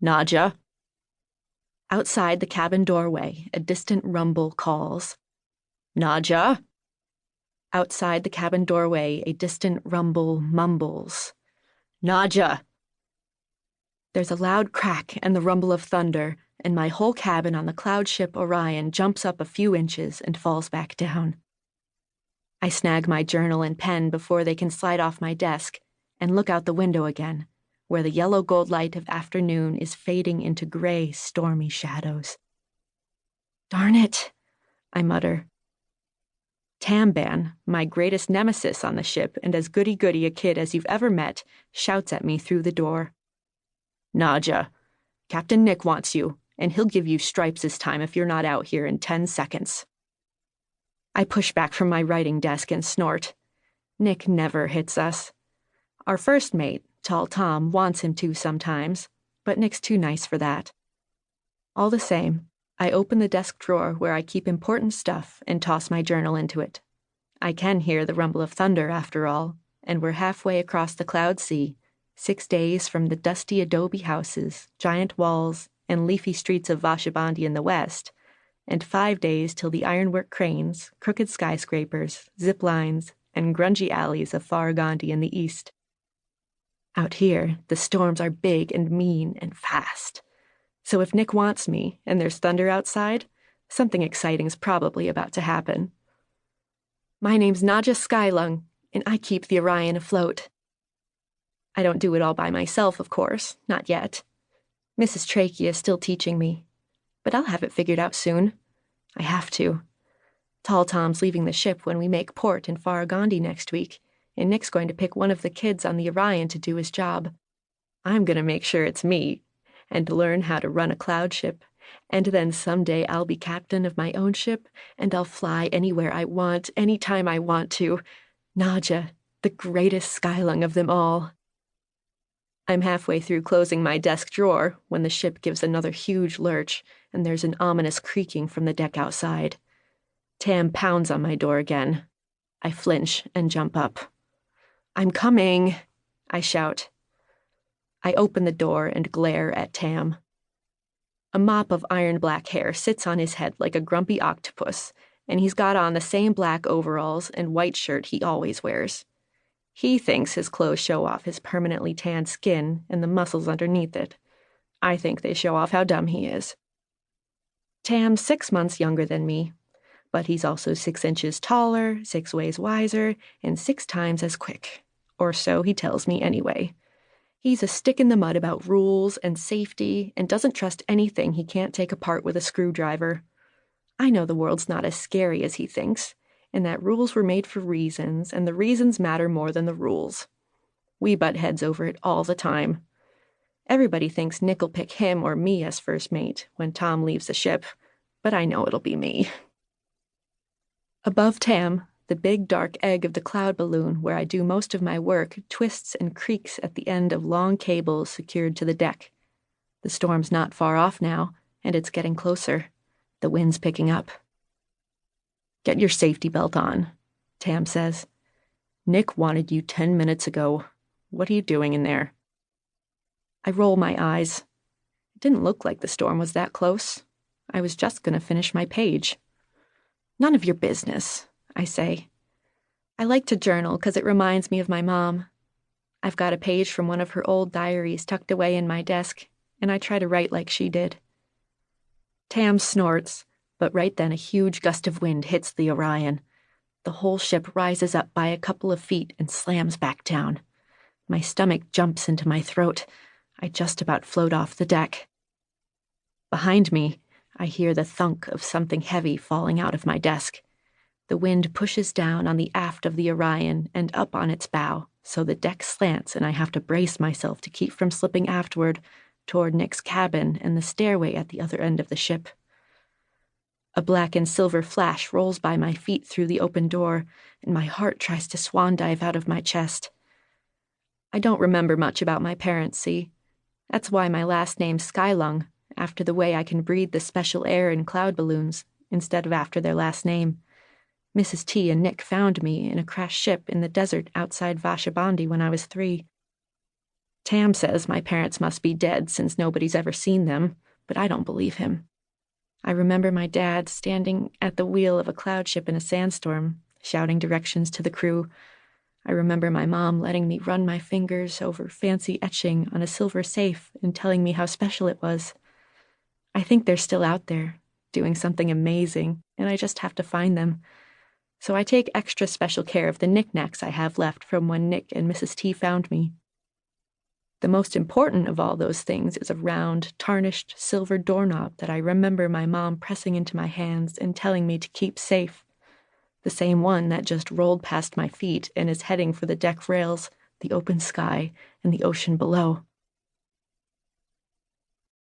Nadya. Outside the cabin doorway, a distant rumble calls. Nadya. Outside the cabin doorway, a distant rumble mumbles. Nadya. There's a loud crack and the rumble of thunder, and my whole cabin on the Cloudship Orion jumps up a few inches and falls back down. I snag my journal and pen before they can slide off my desk and look out the window again, where the yellow gold light of afternoon is fading into gray, stormy shadows. Darn it, I mutter. Tamban, my greatest nemesis on the ship and as goody-goody a kid as you've ever met, shouts at me through the door. Nadya, Captain Nic wants you, and he'll give you stripes this time if you're not out here in 10 seconds. I push back from my writing desk and snort. Nic never hits us. Our first mate, Tall Tom, wants him to sometimes, but Nic's too nice for that. All the same, I open the desk drawer where I keep important stuff and toss my journal into it. I can hear the rumble of thunder after all, and we're halfway across the cloud sea, 6 days from the dusty adobe houses, giant walls, and leafy streets of Vashabandi in the west, and 5 days till the ironwork cranes, crooked skyscrapers, zip lines, and grungy alleys of Faragandi in the east. Out here, the storms are big and mean and fast. So if Nic wants me, and there's thunder outside, something exciting's probably about to happen. My name's Nadya Skylung, and I keep the Orion afloat. I don't do it all by myself, of course, not yet. Mrs. Trachea is still teaching me, but I'll have it figured out soon. I have to. Tall Tom's leaving the ship when we make port in Faragandi next week, and Nic's going to pick one of the kids on the Orion to do his job. I'm going to make sure it's me, and learn how to run a cloud ship, and then someday I'll be captain of my own ship, and I'll fly anywhere I want, anytime I want to. Nadya, the greatest Skylung of them all. I'm halfway through closing my desk drawer when the ship gives another huge lurch, and there's an ominous creaking from the deck outside. Tam pounds on my door again. I flinch and jump up. I'm coming, I shout. I open the door and glare at Tam. A mop of iron-black hair sits on his head like a grumpy octopus, and he's got on the same black overalls and white shirt he always wears. He thinks his clothes show off his permanently tanned skin and the muscles underneath it. I think they show off how dumb he is. Tam's 6 months younger than me, but he's also 6 inches taller, 6 ways wiser, and 6 times as quick. Or so he tells me anyway. He's a stick in the mud about rules and safety and doesn't trust anything he can't take apart with a screwdriver. I know the world's not as scary as he thinks, and that rules were made for reasons, and the reasons matter more than the rules. We butt heads over it all the time. Everybody thinks Nic'll pick him or me as first mate when Tom leaves the ship, but I know it'll be me. Above Tam, the big dark egg of the cloud balloon where I do most of my work twists and creaks at the end of long cables secured to the deck. The storm's not far off now, and it's getting closer. The wind's picking up. Get your safety belt on, Tam says. Nic wanted you 10 minutes ago. What are you doing in there? I roll my eyes. It didn't look like the storm was that close. I was just going to finish my page. None of your business, I say. I like to journal because it reminds me of my mom. I've got a page from one of her old diaries tucked away in my desk, and I try to write like she did. Tam snorts, but right then a huge gust of wind hits the Orion. The whole ship rises up by a couple of feet and slams back down. My stomach jumps into my throat. I just about float off the deck. Behind me, I hear the thunk of something heavy falling out of my desk. The wind pushes down on the aft of the Orion and up on its bow, so the deck slants and I have to brace myself to keep from slipping aftward toward Nic's cabin and the stairway at the other end of the ship. A black and silver flash rolls by my feet through the open door, and my heart tries to swan dive out of my chest. I don't remember much about my parents, see? That's why my last name's Skylung, after the way I can breathe the special air in cloud balloons, instead of after their last name. Mrs. T and Nic found me in a crashed ship in the desert outside Vashabandi when I was 3. Tam says my parents must be dead since nobody's ever seen them, but I don't believe him. I remember my dad standing at the wheel of a cloud ship in a sandstorm, shouting directions to the crew. I remember my mom letting me run my fingers over fancy etching on a silver safe and telling me how special it was. I think they're still out there, doing something amazing, and I just have to find them. So I take extra special care of the knickknacks I have left from when Nick and Mrs. T found me. The most important of all those things is a round, tarnished silver doorknob that I remember my mom pressing into my hands and telling me to keep safe. The same one that just rolled past my feet and is heading for the deck rails, the open sky, and the ocean below.